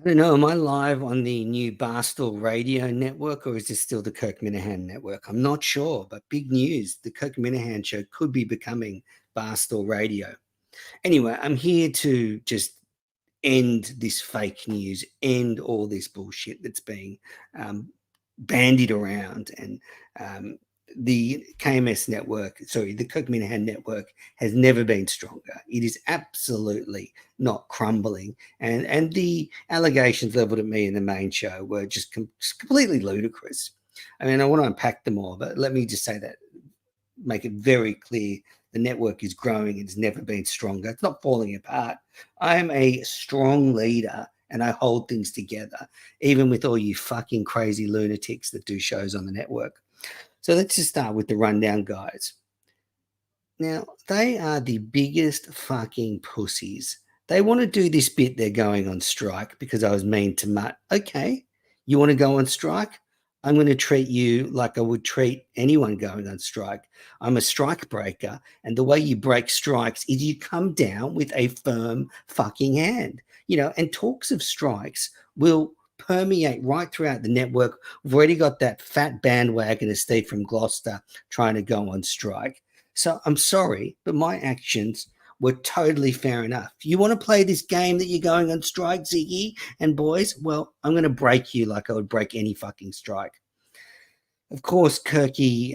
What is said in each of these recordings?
I don't know. Am I live on the new Barstool Radio Network, or is this still the Kirk Minahan Network? I'm not sure, but big news. The Kirk Minahan Show could be becoming Barstool Radio. Anyway, I'm here to just end this fake news, end all this bullshit that's being um, bandied around. And the KMS network, sorry, the Kirk Minahan network has never been stronger. It is absolutely not crumbling. And the allegations leveled at me in the main show were just completely ludicrous. I mean, I want to unpack them all, but let me just say that, make it very clear. The network is growing. It's never been stronger. It's not falling apart. I'm a strong leader and I hold things together, even with all you fucking crazy lunatics that do shows on the network. So let's just start with the rundown guys. Now, they are the biggest fucking pussies. They want to do this bit, they're going on strike because I was mean to Mutt. Okay, you want to go on strike? I'm going to treat you like I would treat anyone going on strike. I'm a strike breaker. And the way you break strikes is you come down with a firm fucking hand. And talks of strikes will permeate right throughout the network. We've already got that fat bandwagon of Steve from Gloucester trying to go on strike. So I'm sorry, but my actions were totally fair enough. You want to play this game that you're going on strike, Ziggy and boys? Well, I'm going to break you like I would break any fucking strike. Of course, Kirky,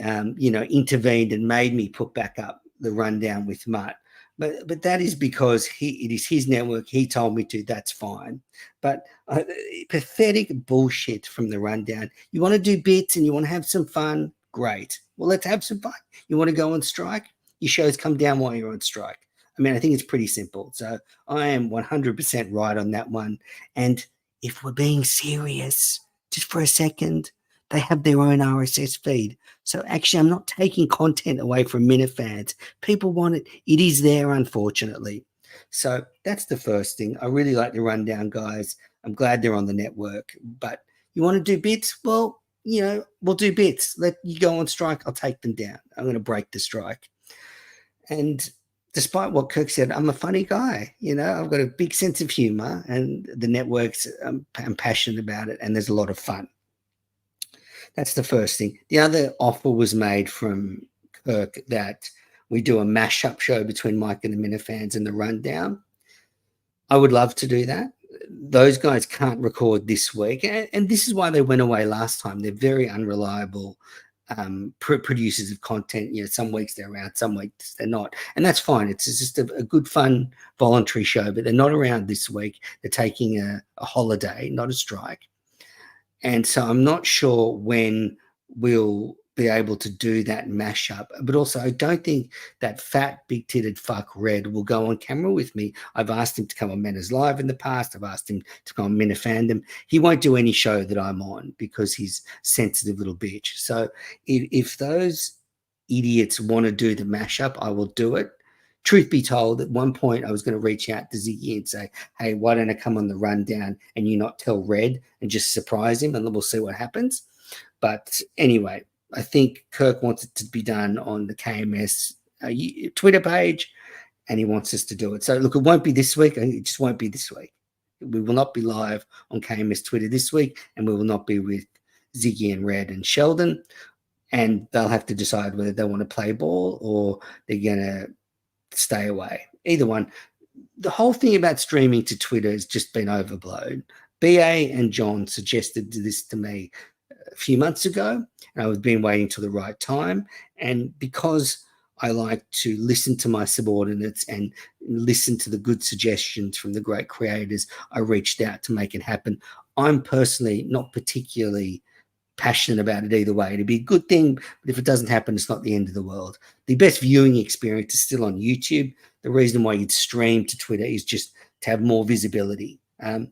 intervened and made me put back up the rundown with Mutt. But that is because it is his network. He told me to. That's fine. But pathetic bullshit from the rundown. You want to do bits and you want to have some fun? Great. Well, let's have some fun. You want to go on strike? Your shows come down while you're on strike. I mean, I think it's pretty simple. So I am 100% right on that one. And if we're being serious, just for a second, they have their own RSS feed. So actually, I'm not taking content away from Minifans. People want it. It is there, unfortunately. So that's the first thing. I really like the rundown guys. I'm glad they're on the network. But you want to do bits? Well, we'll do bits. Let you go on strike. I'll take them down. I'm going to break the strike. And despite what Kirk said, I'm a funny guy. I've got a big sense of humor, and the networks, I'm passionate about it, and there's a lot of fun. That's the first thing. The other offer was made from Kirk that we do a mashup show between Mike and the Minifans and the Rundown. I would love to do that. Those guys can't record this week, and this is why they went away last time. They're very unreliable producers of content. Some weeks they're around, some weeks they're not, and that's fine. It's just a good, fun, voluntary show, but they're not around this week. They're taking a holiday, not a strike. And so I'm not sure when we'll be able to do that mashup. But also, I don't think that fat, big-titted fuck Red will go on camera with me. I've asked him to come on Manners Live in the past. I've asked him to come on Minifandom. He won't do any show that I'm on because he's sensitive little bitch. So if those idiots want to do the mashup, I will do it. Truth be told, at one point I was going to reach out to Ziggy and say, hey, why don't I come on the rundown and you not tell Red and just surprise him and then we'll see what happens. But anyway, I think Kirk wants it to be done on the KMS Twitter page and he wants us to do it. So look, it won't be this week. It just won't be this week. We will not be live on KMS Twitter this week, and we will not be with Ziggy and Red and Sheldon. And they'll have to decide whether they want to play ball or they're going to stay away. Either one. The whole thing about streaming to Twitter has just been overblown. BA and John suggested this to me a few months ago, and I've been waiting till the right time. And because I like to listen to my subordinates and listen to the good suggestions from the great creators, I reached out to make it happen. I'm personally not particularly passionate about it either way. It'd be a good thing, but if it doesn't happen, it's not the end of the world. The best viewing experience is still on YouTube. The reason why you'd stream to Twitter is just to have more visibility. So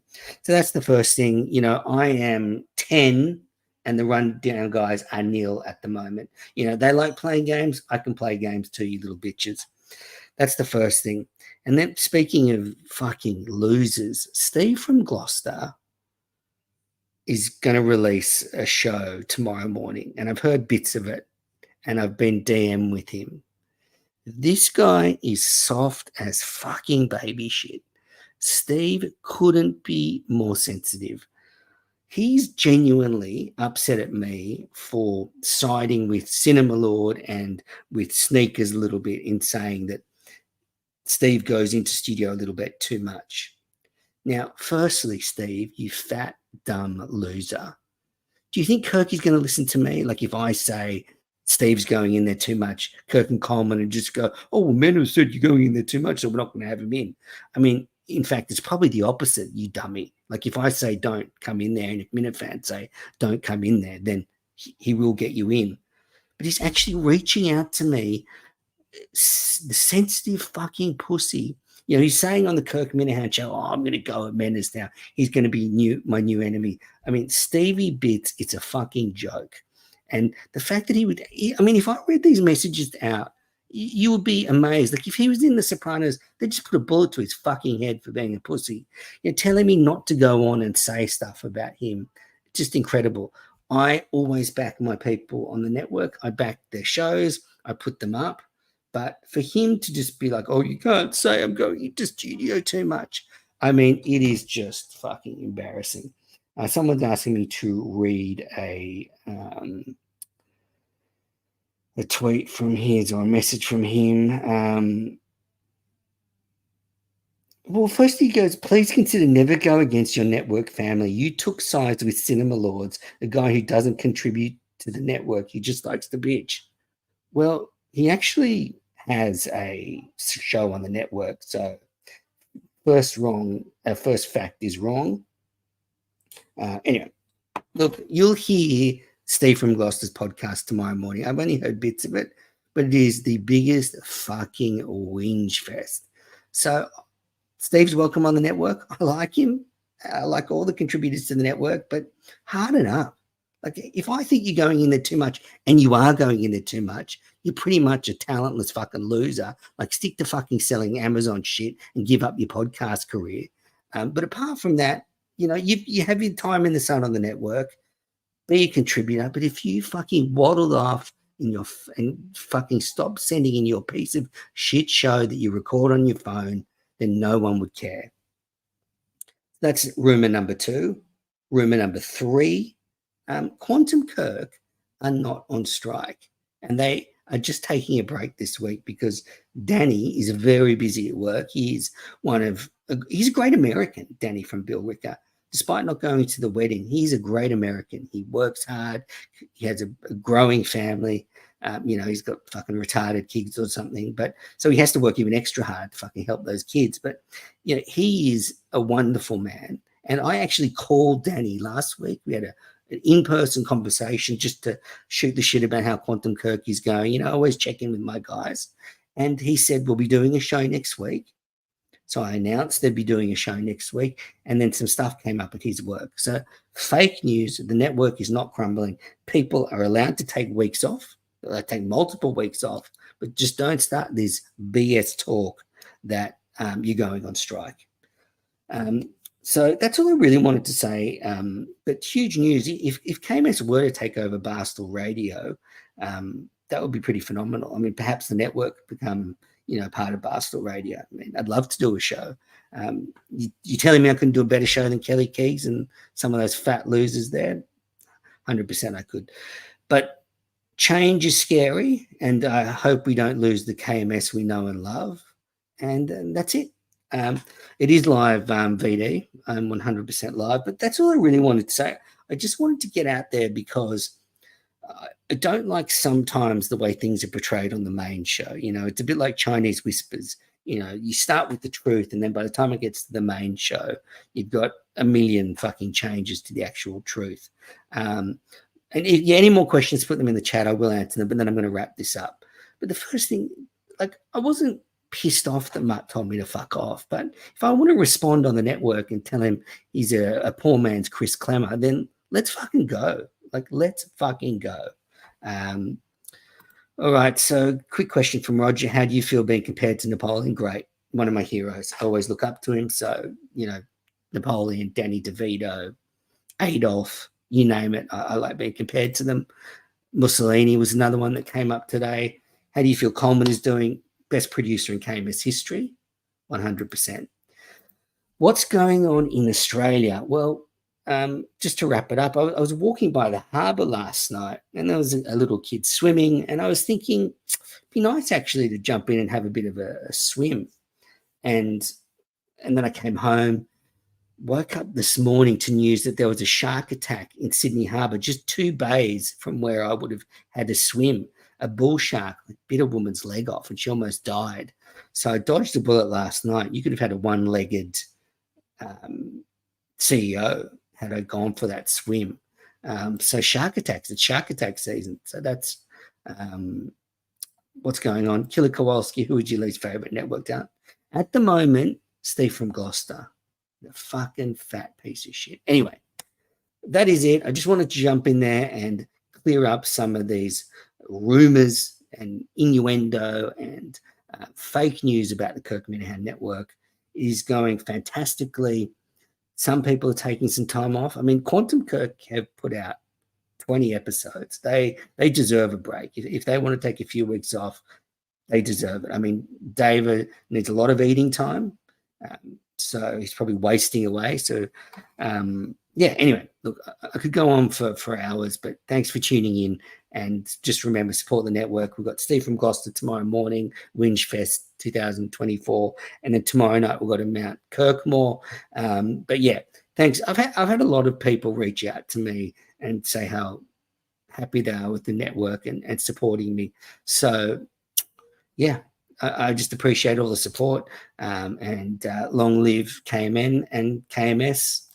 that's the first thing. I am 10 and the rundown guys are nil at the moment. They like playing games. I can play games too, you little bitches. That's the first thing. And then speaking of fucking losers, Steve from Gloucester is going to release a show tomorrow morning, and I've heard bits of it, and I've been DM with him. This guy is soft as fucking baby shit. Steve couldn't be more sensitive. He's genuinely upset at me for siding with Cinema Lord and with Sneakers a little bit in saying that Steve goes into studio a little bit too much. Now, firstly, Steve, you fat, dumb loser. Do you think Kirk is going to listen to me? Like if I say Steve's going in there too much, Kirk and Coleman and just go, oh, well, men have said you're going in there too much, so we're not going to have him in. I mean, in fact, it's probably the opposite, you dummy. Like if I say don't come in there and if Minute fans say don't come in there, then he will get you in. But he's actually reaching out to me, the sensitive fucking pussy. You know, he's saying on the Kirk Minahan show, oh, I'm going to go at Menace now. He's going to be my new enemy. I mean, Stevie Bits, it's a fucking joke. And the fact that I mean, if I read these messages out, you would be amazed. Like if he was in The Sopranos, they'd just put a bullet to his fucking head for being a pussy. You're telling me not to go on and say stuff about him. Just incredible. I always back my people on the network. I back their shows. I put them up. But for him to just be like, oh, you can't say I'm going into studio too much. I mean, it is just fucking embarrassing. Someone's asking me to read a tweet from his or a message from him. Well, first he goes, please consider never go against your network family. You took sides with Cinema Lords, a guy who doesn't contribute to the network. He just likes to bitch. Well, he actually has a show on the network. So first fact is wrong. Anyway, look, you'll hear Steve from Gloucester's podcast tomorrow morning. I've only heard bits of it, but it is the biggest fucking whinge fest. So Steve's welcome on the network. I like him. I like all the contributors to the network, but harden up. Like if I think you're going in there too much and you are going in there too much, you're pretty much a talentless fucking loser. Like stick to fucking selling Amazon shit and give up your podcast career. But apart from that, you know, you have your time in the sun on the network, be a contributor. But if you fucking waddled off and fucking stop sending in your piece of shit show that you record on your phone, then no one would care. That's rumor number 2. Rumor number 3. Quantum Kirk are not on strike, and they are just taking a break this week because Danny is very busy at work. He's a great American, Danny from Bill Ricker. Despite not going to the wedding, he's a great American. He works hard. He has a growing family. You know, he's got fucking retarded kids or something, but so he has to work even extra hard to fucking help those kids. But, you know, he is a wonderful man. And I actually called Danny last week. We had an in-person conversation just to shoot the shit about how Quantum Kirk is going. You know, I always check in with my guys. And he said, we'll be doing a show next week. So I announced they'd be doing a show next week. And then some stuff came up at his work. So fake news, the network is not crumbling. People are allowed to take weeks off. They take multiple weeks off, but just don't start this BS talk that you're going on strike. So that's all I really wanted to say. But huge news. If KMS were to take over Barstool Radio, that would be pretty phenomenal. I mean, perhaps the network become, you know, part of Barstool Radio. I mean, I'd love to do a show. You're telling me I couldn't do a better show than Kelly Keegs and some of those fat losers there? 100% I could. But change is scary, and I hope we don't lose the KMS we know and love. And that's it. It is live, VD. I'm 100% live, but that's all I really wanted to say. I just wanted to get out there because I don't like sometimes the way things are portrayed on the main show. You know, it's a bit like Chinese whispers. You know, you start with the truth, and then by the time it gets to the main show, you've got a million fucking changes to the actual truth. And if you have any more questions, put them in the chat. I will answer them, but then I'm going to wrap this up. But the first thing, like, I wasn't pissed off that Mark told me to fuck off. But if I want to respond on the network and tell him he's a poor man's Chris Klemmer, then let's fucking go. Like, let's fucking go. All right. So quick question from Roger. How do you feel being compared to Napoleon? Great. One of my heroes. I always look up to him. So, you know, Napoleon, Danny DeVito, Adolf, you name it. I like being compared to them. Mussolini was another one that came up today. How do you feel Coleman is doing? Best producer in KMS history? 100%. What's going on in Australia? Well, just to wrap it up, I was walking by the harbour last night, and there was a little kid swimming, and I was thinking, it'd be nice actually to jump in and have a bit of a swim. And and then I came home, woke up this morning to news that there was a shark attack in Sydney Harbour, just 2 bays from where I would have had to swim. A bull shark bit a woman's leg off, and she almost died. So I dodged a bullet last night. You could have had a one-legged um, CEO had I gone for that swim. So shark attacks, it's shark attack season. So that's um, what's going on. Killer Kowalski, who would you least favorite network down? At the moment, Steve from Gloucester, the fucking fat piece of shit. Anyway, that is it. I just wanted to jump in there and clear up some of these rumors and innuendo and fake news about the Kirk Minahan network. Is going fantastically. Some people are taking some time off. I mean, Quantum Kirk have put out 20 episodes. They deserve a break. If they want to take a few weeks off, they deserve it. I mean, David needs a lot of eating time, so he's probably wasting away. So, yeah. Anyway, look, I could go on for hours, but thanks for tuning in. And just remember, support the network. We've got Steve from Gloucester tomorrow morning, Winch Fest 2024, and then tomorrow night we've got to Mount Kirkmore. But yeah, thanks. I've had a lot of people reach out to me and say how happy they are with the network and supporting me. So yeah, I just appreciate all the support, and long live KMN and KMS.